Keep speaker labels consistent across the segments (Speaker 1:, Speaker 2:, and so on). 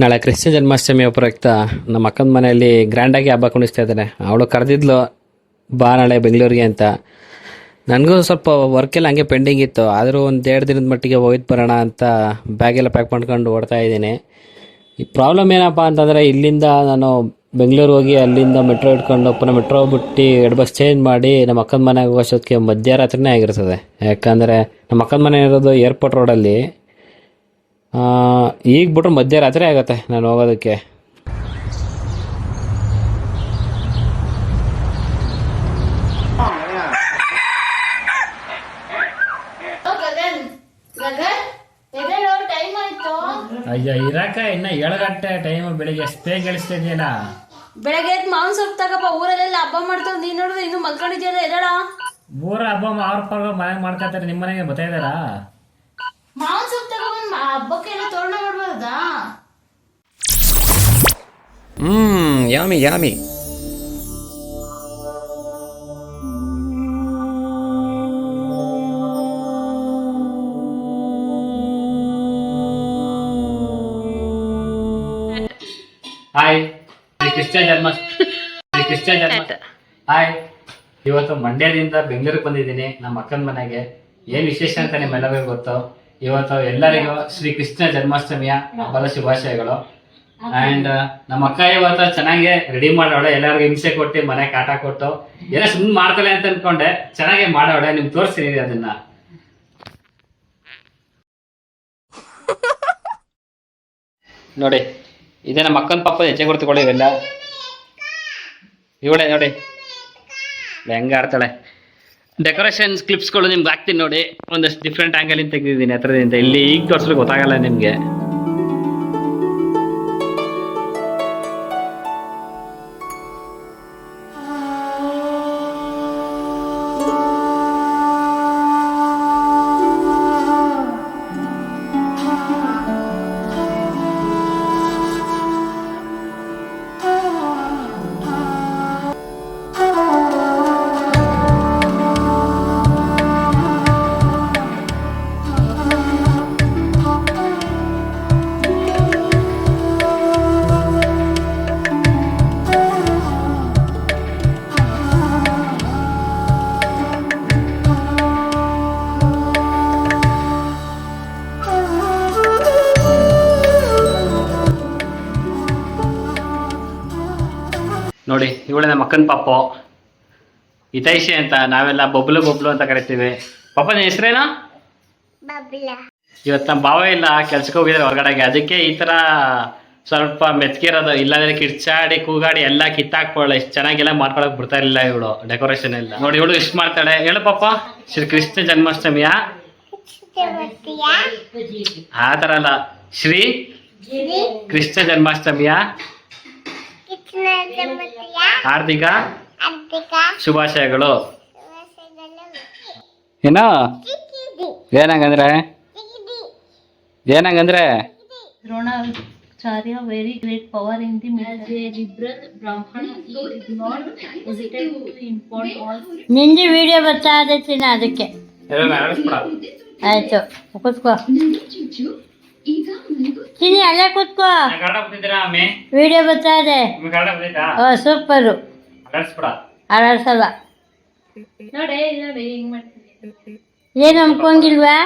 Speaker 1: ನಾಳೆ ಕೃಷ್ಣ ಜನ್ಮಾಷ್ಟಮಿಯ ಪ್ರಯುಕ್ತ ನಮ್ಮ ಅಕ್ಕನ ಮನೆಯಲ್ಲಿ ಗ್ರ್ಯಾಂಡಾಗಿ ಹಬ್ಬ ಕುಣಿಸ್ತಾ ಇದ್ದಾನೆ. ಅವಳು ಕರೆದಿದ್ಲು ಬಾ ನಾಳೆ ಬೆಂಗಳೂರಿಗೆ ಅಂತ. ನನಗೂ ಸ್ವಲ್ಪ ವರ್ಕೆಲ್ಲ ಹಂಗೆ ಪೆಂಡಿಂಗ್ ಇತ್ತು, ಆದರೂ ಒಂದು 2 ದಿನದ ಮಟ್ಟಿಗೆ ಹೋಯ್ತು ಬರೋಣ ಅಂತ ಬ್ಯಾಗೆಲ್ಲ ಪ್ಯಾಕ್ ಮಾಡ್ಕೊಂಡು ಓಡ್ತಾ ಇದ್ದೀನಿ. ಈ ಪ್ರಾಬ್ಲಮ್ ಏನಪ್ಪ ಅಂತಂದರೆ, ಇಲ್ಲಿಂದ ನಾನು ಬೆಂಗಳೂರು ಹೋಗಿ ಅಲ್ಲಿಂದ ಮೆಟ್ರೋ ಇಟ್ಕೊಂಡು ಪುನಃ ಮೆಟ್ರೋ ಬಿಟ್ಟು 2 ಬಸ್ ಚೇಂಜ್ ಮಾಡಿ ನಮ್ಮ ಅಕ್ಕನ ಮನೆಗೆ ಹೋಗೋಷ್ಟೊತ್ತಿಗೆ ಮಧ್ಯರಾತ್ರಿನೇ ಆಗಿರ್ತದೆ. ಯಾಕಂದರೆ ನಮ್ಮ ಅಕ್ಕನ ಮನೆ ಇರೋದು ಏರ್ಪೋರ್ಟ್ ರೋಡಲ್ಲಿ. ಈಗ ಬಿಟ್ರೆ ಮಧ್ಯರಾತ್ರಿ ಆಗತ್ತೆ ನಾನು ಹೋಗೋದಕ್ಕೆ.
Speaker 2: ಅಯ್ಯ ಇರಾಕ ಇನ್ನ 7 ಗಂಟೆ ಟೈಮ್, ಬೆಳಿಗ್ಗೆ ಎಷ್ಟು ಬೇಗ ಗಳಿಸ್ತಾ ಇದೆಯಲ್ಲ.
Speaker 3: ಬೆಳಗ್ಗೆ ಮಾವಿನ ಸೊಪ್ಪು ತಗಪ್ಪ, ಊರಲ್ಲೆಲ್ಲ ಹಬ್ಬ ಮಾಡ್ತಾವ್, ನೀನ್ ನೋಡಿದ್ರೆ ಇನ್ನು ಮಲ್ಕೊಂಡಿದ್ಯಲ್ಲ, ಎದಳ
Speaker 2: ಊರ ಹಬ್ಬ ಅವ್ರ ಪರ್ಗ ಮನೆಗೆ ಮಾಡ್ಕೊತಾರೆ, ನಿಮ್ಮ ಮನೆಗೆ ಬರ್ತಾ ಇದಾರ.
Speaker 3: ಮಾವಿನ ಸೊಪ್ಪು ತಗೊಂಡ್ ಹಬ್ಬಕ್ಕೆಲ್ಲ ತೋರಣ ಮಾಡ್ಬಾರ್ದಾ?
Speaker 1: ಯಾಮಿ ಯಾಮಿ.
Speaker 2: ಹಾಯ್, ಶ್ರೀ ಕೃಷ್ಣ ಜನ್ಮ ಹಾಯ್. ಇವತ್ತು ಮಂಡ್ಯದಿಂದ ಬೆಂಗಳೂರಿಗೆ ಬಂದಿದ್ದೀನಿ ನಮ್ಮ ಅಕ್ಕನ ಮನೆಗೆ. ಏನ್ ವಿಶೇಷ ಅಂತ ನಿಮ್ಮೆಲ್ಲರಿಗೂ ಗೊತ್ತು. ಇವತ್ತು ಎಲ್ಲರಿಗೂ ಶ್ರೀ ಕೃಷ್ಣ ಜನ್ಮಾಷ್ಟಮಿಯ ಹಬ್ಬದ ಶುಭಾಶಯಗಳು. ಅಂಡ್ ನಮ್ಮ ಅಕ್ಕ ಇವತ್ತು ಚೆನ್ನಾಗಿ ರೆಡಿ ಮಾಡೋಳೆ, ಎಲ್ಲರಿಗೂ ಹಿಂಸೆ ಕೊಟ್ಟು ಮನೆ ಕಾಟ ಕೊಟ್ಟು ಏನೋ ಸುಮ್ಮನೆ ಮಾಡ್ತಾಳೆ ಅಂತ ಅನ್ಕೊಂಡೆ. ಚೆನ್ನಾಗಿ ಮಾಡೋಳೆ, ನಿಮ್ಗೆ ತೋರಿಸ್ತೀನಿ ಅದನ್ನ.
Speaker 1: ನೋಡಿ, ಇದೇ ನಮ್ಮ ಅಕ್ಕನ ಪಾಪ ಹೆಜ್ಜೆ ಕೊಡ್ತುಕೊಳ್ಳಿ. ಇವೆಲ್ಲ ಇವಳೆ ನೋಡಿ ಹೆಂಗ ಆಡ್ತಾಳೆ. ಡೆಕೋರೇಷನ್ ಕ್ಲಿಪ್ಸ್ಗಳು ನಿಮ್ಗೆ ಹಾಕ್ತೀನಿ ನೋಡಿ. ಒಂದಷ್ಟು ಡಿಫ್ರೆಂಟ್ ಆ್ಯಂಗಲ್ ಇಂದ ತೆಗೆದಿದ್ದೀನಿ ಹತ್ರದಿಂದ. ಇಲ್ಲಿ ಈಗ ತೋರಿಸ್ಲಿಕ್ಕೆ ಗೊತ್ತಾಗಲ್ಲ ನಿಮಗೆ. ನೋಡಿ, ಇವಳೆ ನಮ್ಮ ಅಕ್ಕನ ಪಾಪು ಹಿತೈಷಿ ಅಂತ, ನಾವೆಲ್ಲ ಬಬ್ಲು ಬಬ್ಲು ಅಂತ ಕರಿತೀವಿ. ಪಾಪ ನಿನ್ನ ಹೆಸರೇನಾ? ಇವತ್ತು ನಮ್ಮ ಭಾವ ಇಲ್ಲ, ಕೆಲ್ಸಕ್ಕೆ ಹೋಗಿದ್ದಾರೆ ಹೊರಗಡೆಗೆ. ಅದಕ್ಕೆ ಈ ಥರ ಸ್ವಲ್ಪ ಮೆತ್ಕಿರೋದು, ಇಲ್ಲಾಂದ್ರೆ ಕಿರ್ಚಾಡಿ ಕೂಗಾಡಿ ಎಲ್ಲ ಕಿತ್ತಾಕ್ಕೊಳ್ಳ. ಇಷ್ಟು ಚೆನ್ನಾಗೆಲ್ಲ ಮಾಡ್ಕೊಳಕ್ ಬಿಡ್ತಾ ಇರಲಿಲ್ಲ ಇವಳು. ಡೆಕೋರೇಷನ್ ಎಲ್ಲ ನೋಡಿ, ಇವಳು ಇಷ್ಟು ಮಾಡ್ತಾಳೆ. ಹೇಳು ಪಾಪ, ಶ್ರೀ ಕೃಷ್ಣ ಜನ್ಮಾಷ್ಟಮಿಯ ಆ ಥರ ಅಲ್ಲ, ಶ್ರೀ ಕೃಷ್ಣ ಜನ್ಮಾಷ್ಟಮಿಯ ಹಾರ್ದಿಕ ಶುಭಾಶಯಗಳು. ಏನೋ ಏನಂಗಂದ್ರೆ ಏನಂಗಂದ್ರೆ
Speaker 3: Dronacharya very great power in the liberal Brahmin ನಿಂದು ವಿಡಿಯೋ ಬರ್ತಾ ಇದೆ ಅದಕ್ಕೆ. ಆಯ್ತು, ಕೂತ್ಕೋ ಚಿನಿ, ಅಲ್ಲೇ ಕೂತ್ಕೋ, ವಿಡಿಯೋ ಬರ್ತಾ ಇದೆ. ಸೂಪರು, ಅರಸಲ್ಲ ನೋಡಿ. ಏನು ಅನ್ಕೊಂಗಿಲ್ವಾ?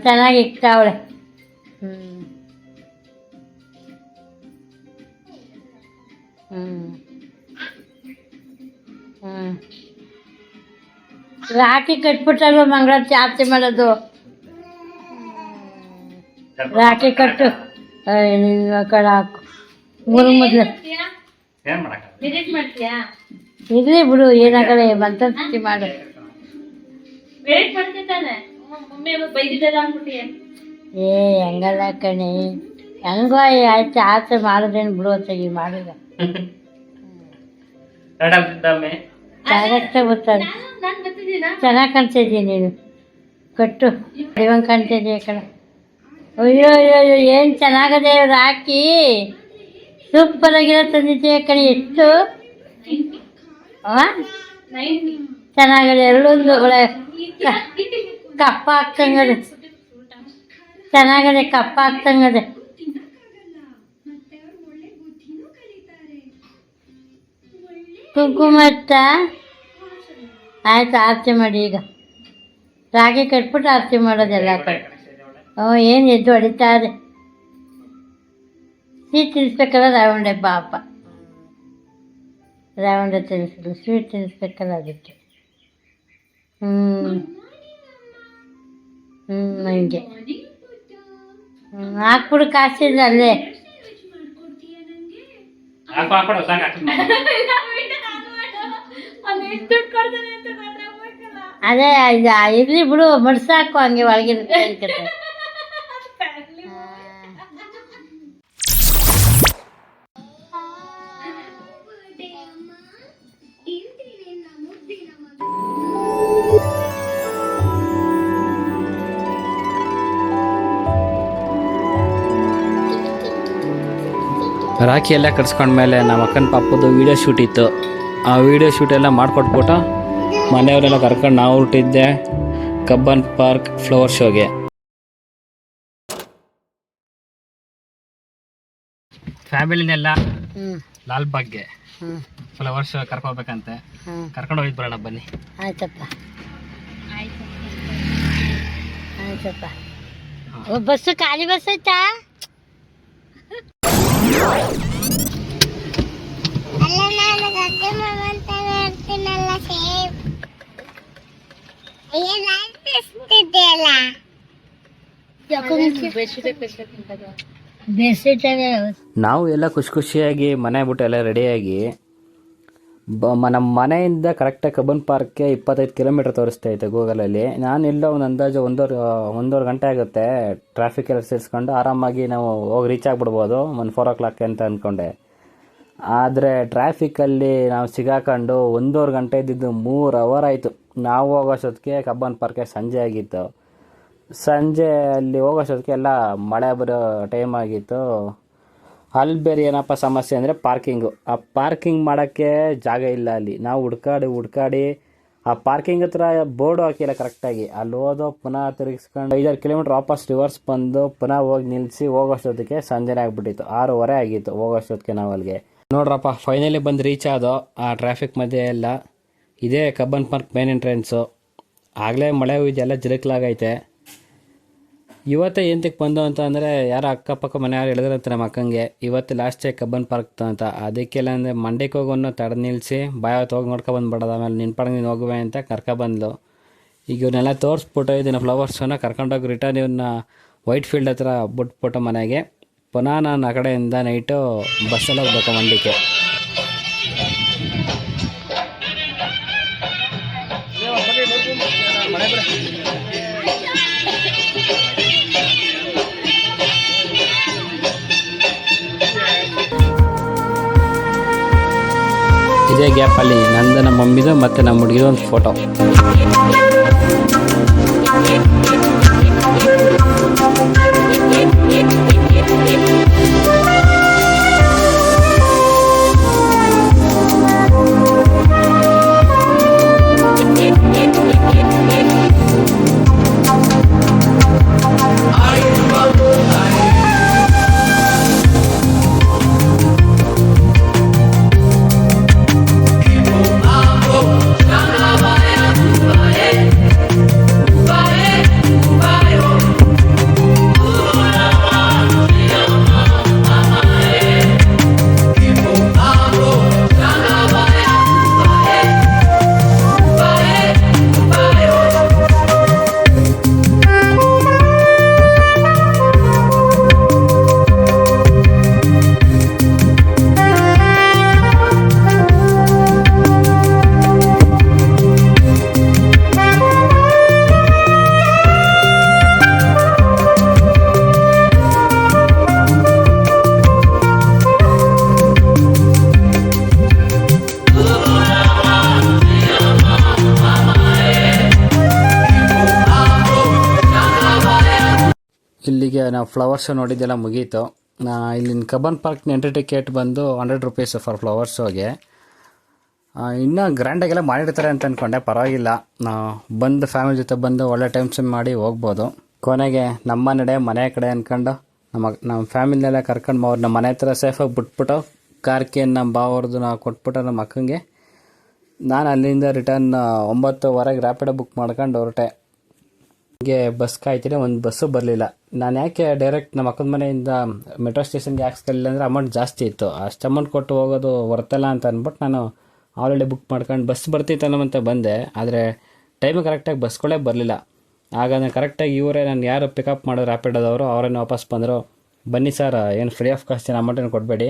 Speaker 3: ಚೆನ್ನಾಗಿ ಇಕ್ತಾವಳೆ. ರಾಖಿ ಕಟ್ಬಿಟ್ಟಲ್ವ ಮಂಗಳಾರತಿ ಆರತಿ ಮಾಡೋದು. ರಾಖಿ ಕಟ್ಟು, ಕಡೆ ಹಾಕು. ಮೂರು ಮೊದಲು ಇರ್ಲಿ ಬಿಡು, ಏನಾಗಲ್ಲ. ಮಂತ್ರಿ ಮಾಡು. ಏ ಹಂಗಲ್ಲ ಕಣಿ, ಹೆಂಗೋ ಆಯ್ತು ಆಸೆ ಮಾಡಿದ್ರೇನು ಬಿಡು ತೆಗಿ ಮಾಡಿದ ಕರೆಕ್ಟಾಗಿ ಬರ್ತಾರೆ. ಚೆನ್ನಾಗಿ ಕಾಣ್ತಿದ್ದೀಯ ನೀನು, ಕಟ್ಟು ಇವಂಗೆ ಕಾಣ್ತಿದ್ದೀಯ ಕಡೆ. ಅಯ್ಯೋ ಅಯ್ಯೋ ಏನು ಚೆನ್ನಾಗದೆ ರಾಖಿ, ಸೂಪರ್ ಆಗಿರೋ ತಂದಿದ್ದೀಯ ಕಣಿ. ಎಷ್ಟು ಚೆನ್ನಾಗಿದೆ, ಎರಡೊಂದು ಒಳ್ಳೆ ಕಪ್ಪ ಹಾಕ್ತಂಗದು. ಚೆನ್ನಾಗದೆ ಕಪ್ಪ ಆಗ್ತಂಗದೆ. ಕುಂಕುಮ ಹಚ್ಚ ಆಯ್ತು. ಆರತಿ ಮಾಡಿ ಈಗ ರಾಗಿ ಕಟ್ಬಿಟ್ಟು ಆರತಿ ಮಾಡೋದೆಲ್ಲ ಕಡೆ. ಏನು ಎದ್ದು ಹೊಡಿತಾ ಇದೆ. ಸ್ವೀಟ್ ತಿನ್ನಿಸ್ಬೇಕಲ್ಲ ರವಂಡೆ ಪಾಪ. ರವಂಡೆ ತಿನ್ನಿಸಿದ್ರು, ಸ್ವೀಟ್ ತಿನ್ನಿಸ್ಬೇಕಲ್ಲ ಅದಕ್ಕೆ. ಹಂಗೆ ಹಾಕ್ಬಿಡು ಕಾಸಿಲ್ಲ ಅಲ್ಲೇ. ಅದೇ ಇರ್ಲಿ ಬಿಡು, ಮಡ್ಸಾಕು ಹಂಗೆ ಒಳಗಿರುತ್ತೆ ಅನ್ಕತ್ತೆ.
Speaker 1: ರಾಖಿ ಎಲ್ಲ ಕಟ್ಸ್ಕೊಂಡ್ಮೇಲೆ ನಮ್ಮ ಅಕ್ಕನ ಪಾಪದ್ದು ವೀಡಿಯೋ ಶೂಟ್ ಇತ್ತು. ಆ ವೀಡಿಯೋ ಶೂಟ್ ಎಲ್ಲ ಮಾಡಿಕೊಟ್ಬಿಟ್ಟು ಮನೆಯವರೆಲ್ಲ ಕರ್ಕೊಂಡು ನಾವು ಹೊರಟಿದ್ದೆ ಕಬ್ಬನ್ ಪಾರ್ಕ್ ಫ್ಲವರ್ ಶೋಗೆ.
Speaker 2: ಫ್ಯಾಮಿಲಿನೆಲ್ಲ ಲಾಲ್ಬಾಗ್ಗೆ ಫ್ಲವರ್ ಶೋ ಕರ್ಕೋಬೇಕಂತೆ. ಕರ್ಕೊಂಡು ಹೋಗಿದ್ ಬರೋಣ ಬನ್ನಿ.
Speaker 3: ಆಯ್ತಪ್ಪ ಆಯ್ತಪ್ಪ. ಬಸ್ಸು ಖಾಲಿ ಬಸ್ ಐತಾ?
Speaker 1: ನಾವು ಎಲ್ಲ ಖುಷಿ ಖುಷಿಯಾಗಿ ಮನೆ ಬಿಟ್ಟು ಎಲ್ಲ ರೆಡಿಯಾಗಿ ನಮ್ಮ ಮನೆಯಿಂದ ಕರೆಕ್ಟಾಗಿ ಕಬ್ಬನ್ ಪಾರ್ಕ್ಗೆ 25 ಕಿಲೋಮೀಟರ್ ತೋರಿಸ್ತಾ ಇತ್ತು ಗೂಗಲಲ್ಲಿ. ನಾನೆಲ್ಲ ಒಂದು ಅಂದಾಜು ಒಂದೂವರೆ ಗಂಟೆ ಆಗುತ್ತೆ ಟ್ರಾಫಿಕ್ ಎಲ್ಲ ಸೇರಿಸ್ಕೊಂಡು ಆರಾಮಾಗಿ ನಾವು ಹೋಗಿ ರೀಚ್ ಆಗಿಬಿಡ್ಬೋದು 4 o'clock ಅಂತ ಅಂದ್ಕೊಂಡೆ. ಆದರೆ ಟ್ರಾಫಿಕಲ್ಲಿ ನಾವು ಸಿಗಾಕೊಂಡು 1.5 ಗಂಟೆ ಇದ್ದಿದ್ದು 3 hour ಆಯಿತು. ನಾವು ಹೋಗೋಷ್ಟೊತ್ತಿಗೆ ಕಬ್ಬನ್ ಪಾರ್ಕ್ಗೆ ಸಂಜೆ ಆಗಿತ್ತು. ಸಂಜೆ ಅಲ್ಲಿ ಹೋಗೋಷ್ಟೊತ್ತಿಗೆ ಎಲ್ಲ ಮಳೆ ಬರೋ ಟೈಮ್ ಆಗಿತ್ತು. ಅಲ್ಲಿ ಬೇರೆ ಏನಪ್ಪ ಸಮಸ್ಯೆ ಅಂದರೆ ಪಾರ್ಕಿಂಗು. ಆ ಪಾರ್ಕಿಂಗ್ ಮಾಡೋಕ್ಕೆ ಜಾಗ ಇಲ್ಲ ಅಲ್ಲಿ. ನಾವು ಹುಡ್ಕಾಡಿ ಆ ಪಾರ್ಕಿಂಗ್ ಹತ್ರ ಬೋರ್ಡು ಹಾಕಿಲ್ಲ ಕರೆಕ್ಟಾಗಿ. ಅಲ್ಲಿ ಹೋದೋ ಪುನಃ ತಿರುಗಿಸ್ಕೊಂಡು 5-6 ಕಿಲೋಮೀಟ್ರ್ ವಾಪಸ್ ರಿವರ್ಸ್ ಬಂದು ಪುನಃ ಹೋಗಿ ನಿಲ್ಲಿಸಿ ಹೋಗೋಷ್ಟೊತ್ತಿಗೆ ಸಂಜೆನೇ ಆಗಿಬಿಟ್ಟಿತ್ತು. 6:30 ಆಗಿತ್ತು ಹೋಗೋಷ್ಟೊತ್ತಿಗೆ ನಾವು ಅಲ್ಲಿಗೆ. ನೋಡ್ರಪ್ಪ ಫೈನಲಿ ಬಂದು ರೀಚ್ ಆದೋ ಆ ಟ್ರಾಫಿಕ್ ಮಧ್ಯೆ ಎಲ್ಲ. ಇದೇ ಕಬ್ಬನ್ ಪಾರ್ಕ್ ಮೇನ್ ಎಂಟ್ರೆನ್ಸು. ಆಗಲೇ ಮಳೆ ಇದೆಲ್ಲ ಜಿರಕ್ಲಾಗೈತೆ. ಇವತ್ತೇ ಎಂತಕ್ಕೆ ಬಂದು ಅಂತ ಅಂದರೆ ಯಾರೋ ಅಕ್ಕಪಕ್ಕ ಮನೆಯವ್ರು ಹೇಳಿದ್ರಂತೆ ನಮ್ಮ ಅಕ್ಕಂಗೆ ಇವತ್ತು ಲಾಸ್ಟೇ ಕಬ್ಬನ್ ಪಾರ್ಕ್ ಅಂತ. ಅದಕ್ಕೆಲ್ಲ ಅಂದರೆ ಮಂಡ್ಯಕ್ಕೆ ಹೋಗೋನು ತಡೆದು ನಿಲ್ಲಿಸಿ ಬಾಯವತ್ತು ಹೋಗಿ ನೋಡ್ಕೊಬಂದ್ಬಿಡೋದು. ಆಮೇಲೆ ನಿನ್ಪಡಂಗೆ ನೀನು ಹೋಗುವೆ ಅಂತ ಕರ್ಕೊಬಂದ್ಲು. ಈಗ ಇವನ್ನೆಲ್ಲ ತೋರಿಸ್ಬಿಟ್ಟು ಇದನ್ನು ಫ್ಲವರ್ಸನ್ನು ಕರ್ಕೊಂಡೋಗಿ ರಿಟರ್ನ್ ಇವನ್ನ ವೈಟ್ ಫೀಲ್ಡ್ ಹತ್ರ ಬಿಟ್ಬಿಟ್ಟು ಮನೆಗೆ ಪುನಃ ನಾನು ಆ ಕಡೆಯಿಂದ ನೈಟು ಬಸ್ಸಲ್ಲಿ ಹೋಗ್ಬೇಕು ಮಂಡ್ಯಕ್ಕೆ. ಇದೇ ಗ್ಯಾಪಲ್ಲಿ ನಂದು ನಮ್ಮ ಮಮ್ಮಿದು ಮತ್ತು ನಮ್ಮ ಹುಡುಗಿದು ಒಂದು ಫೋಟೋ. ಇಲ್ಲಿಗೆ ನಾವು ಫ್ಲವರ್ ಶೋ ನೋಡಿದ್ದೆಲ್ಲ ಮುಗೀತು. ಇಲ್ಲಿನ ಕಬ್ಬನ್ ಪಾರ್ಕ್ನ ಎಂಟ್ರಿ ಟಿಕೆಟ್ ಬಂದು 100 rupees ಫಾರ್ ಫ್ಲವರ್ ಶೋಗೆ. ಇನ್ನೂ ಗ್ರ್ಯಾಂಡಾಗೆಲ್ಲ ಮಾಡಿರ್ತಾರೆ ಅಂತ ಅಂದ್ಕೊಂಡೆ. ಪರವಾಗಿಲ್ಲ, ಬಂದು ಫ್ಯಾಮಿಲಿ ಜೊತೆ ಬಂದು ಒಳ್ಳೆ ಟೈಮ್ ಸ್ಪೆಂಡ್ ಮಾಡಿ ಹೋಗ್ಬೋದು. ಕೊನೆಗೆ ನಮ್ಮ ನಡೆ ಮನೆ ಕಡೆ ಅಂದ್ಕೊಂಡು ನಮ್ಮ ಫ್ಯಾಮಿಲಿನೆಲ್ಲ ಕರ್ಕೊಂಡು ಅವ್ರನ್ನ ಮನೆ ಹತ್ರ ಸೇಫಾಗಿ ಬಿಟ್ಬಿಟ್ಟು ಕಾರ್ ಕೀನ ನಮ್ಮ ಬಾವ್ರದ್ದು ನಾವು ಕೊಟ್ಬಿಟ್ಟು ನಮ್ಮ ಅಕ್ಕಂಗೆ ನಾನು ಅಲ್ಲಿಂದ ರಿಟರ್ನ್ 9:15 ರ್ಯಾಪಿಡೋ ಬುಕ್ ಮಾಡ್ಕೊಂಡು ಹೊರಟೆ. ಹೀಗೆ ಬಸ್ ಕಾಯ್ತೀನಿ, ಒಂದು ಬಸ್ಸು ಬರಲಿಲ್ಲ. ನಾನು ಯಾಕೆ ಡೈರೆಕ್ಟ್ ನಮ್ಮ ಅಕ್ಕನ ಮನೆಯಿಂದ ಮೆಟ್ರೋ ಸ್ಟೇಷನ್ಗೆ ಹಾಕ್ಸ್ಕೊಳ್ಳಿಲ್ಲ ಅಂದರೆ ಅಮೌಂಟ್ ಜಾಸ್ತಿ ಇತ್ತು. ಅಷ್ಟು ಅಮೌಂಟ್ ಕೊಟ್ಟು ಹೋಗೋದು ವರ್ತಲ್ಲ ಅಂತ ಅಂದ್ಬಿಟ್ಟು ನಾನು ಆಲ್ರೆಡಿ ಬುಕ್ ಮಾಡ್ಕೊಂಡು ಬಸ್ ಬರ್ತಿತ್ತನ್ನೋಂತ ಬಂದೆ. ಆದರೆ ಟೈಮಿಗೆ ಕರೆಕ್ಟಾಗಿ ಬಸ್ಗಳೇ ಬರಲಿಲ್ಲ. ಆಗ ನಾನು ಕರೆಕ್ಟಾಗಿ ಇವರೇ ನಾನು ಯಾರು ಪಿಕಪ್ ಮಾಡೋದು ರ್ಯಾಪಿಡೋದವರು ಅವರೇನು ವಾಪಸ್ ಬಂದರು. ಬನ್ನಿ ಸರ್, ಏನು ಫ್ರೀ ಆಫ್ ಕಾಸ್ಟ್ ಏನು ಅಮೌಂಟೇನು ಕೊಡಬೇಡಿ,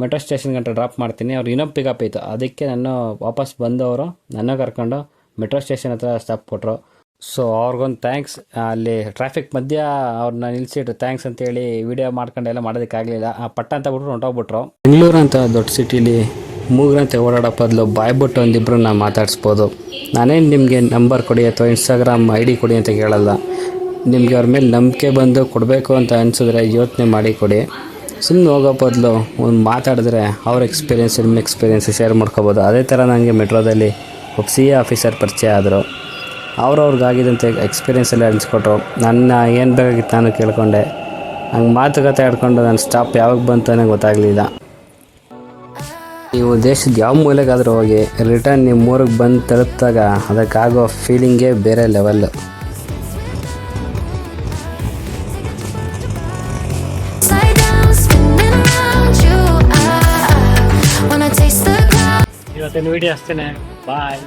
Speaker 1: ಮೆಟ್ರೋ ಸ್ಟೇಷನ್ ಗಂಟೆ ಡ್ರಾಪ್ ಮಾಡ್ತೀನಿ. ಅವ್ರು ಇನ್ನೊಂದು ಪಿಕಪ್ ಇತ್ತು, ಅದಕ್ಕೆ ನಾನು ವಾಪಸ್ ಬಂದವರು ನನ್ನ ಕರ್ಕೊಂಡು ಮೆಟ್ರೋ ಸ್ಟೇಷನ್ ಹತ್ರ ಸ್ಟಾಪ್ ಕೊಟ್ಟರು. ಸೊ ಅವ್ರಿಗೊಂದು ಥ್ಯಾಂಕ್ಸ್. ಅಲ್ಲಿ ಟ್ರಾಫಿಕ್ ಮಧ್ಯ ಅವ್ರನ್ನ ನಿಲ್ಲಿಸಿಟ್ರು, ಥ್ಯಾಂಕ್ಸ್ ಅಂತೇಳಿ ವೀಡಿಯೋ ಮಾಡ್ಕೊಂಡೆಲ್ಲ ಮಾಡೋದಕ್ಕಾಗಲಿಲ್ಲ. ಪಟ್ಟ ಅಂತ ಬಿಟ್ರು ಹೊಂಟೋಗ್ಬಿಟ್ರು. ಬೆಂಗಳೂರು ಅಂತ ದೊಡ್ಡ ಸಿಟಿಲಿ ಮೂಗ್ರಂತೆ ಓಡಾಡೋ ಬದಲು ಬಾಯ್ಬಿಟ್ಟು ಒಂದಿಬ್ಬರನ್ನ ಮಾತಾಡಿಸ್ಬೋದು. ನಾನೇನು ನಿಮಗೆ ನಂಬರ್ ಕೊಡಿ ಅಥವಾ ಇನ್ಸ್ಟಾಗ್ರಾಮ್ ID ಕೊಡಿ ಅಂತ ಕೇಳಲ್ಲ. ನಿಮಗೆ ಅವ್ರ ಮೇಲೆ ನಂಬಿಕೆ ಬಂದು ಕೊಡಬೇಕು ಅಂತ ಅನಿಸಿದ್ರೆ ಯೋಚನೆ ಮಾಡಿ ಕೊಡಿ. ಸುಮ್ಮನೆ ಹೋಗೋ ಬದಲು ಒಂದು ಮಾತಾಡಿದ್ರೆ ಅವ್ರ ಎಕ್ಸ್ಪೀರಿಯೆನ್ಸ್ ನಿಮ್ಮ ಎಕ್ಸ್ಪೀರಿಯೆನ್ಸ್ ಶೇರ್ ಮಾಡ್ಕೋಬೋದು. ಅದೇ ಥರ ನನಗೆ ಮೆಟ್ರೋದಲ್ಲಿ ಒಬ್ಬ CA ಆಫೀಸರ್ ಪರಿಚಯ ಆದರು. ಅವ್ರವ್ರಿಗಾಗಿದ್ದಂತೆ ಎಕ್ಸ್ಪೀರಿಯೆನ್ಸ್ ಎಲ್ಲ ಅನಿಸ್ಕೊಟ್ರು. ನನ್ನ ಏನು ಬೇಕಾಗಿತ್ತು ನಾನು ಕೇಳ್ಕೊಂಡೆ. ಹಂಗೆ ಮಾತುಕತೆ ಆಡ್ಕೊಂಡು ನನ್ನ ಸ್ಟಾಪ್ ಯಾವಾಗ ಬಂತು ಅನ್ನೋ ಗೊತ್ತಾಗಲಿಲ್ಲ. ನೀವು ದೇಶದ ಯಾವ ಮೂಲೆಗಾದರೂ ಹೋಗಿ ರಿಟರ್ನ್ ನಿಮ್ಮ ಊರಿಗೆ ಬಂದು ತಲುಪಿದಾಗ ಅದಕ್ಕಾಗೋ ಫೀಲಿಂಗೇ ಬೇರೆ ಲೆವೆಲ್ಲು.
Speaker 2: ಇವತ್ತಿನ ವಿಡಿಯೋ ಅಷ್ಟೇ. ಬಾಯ್.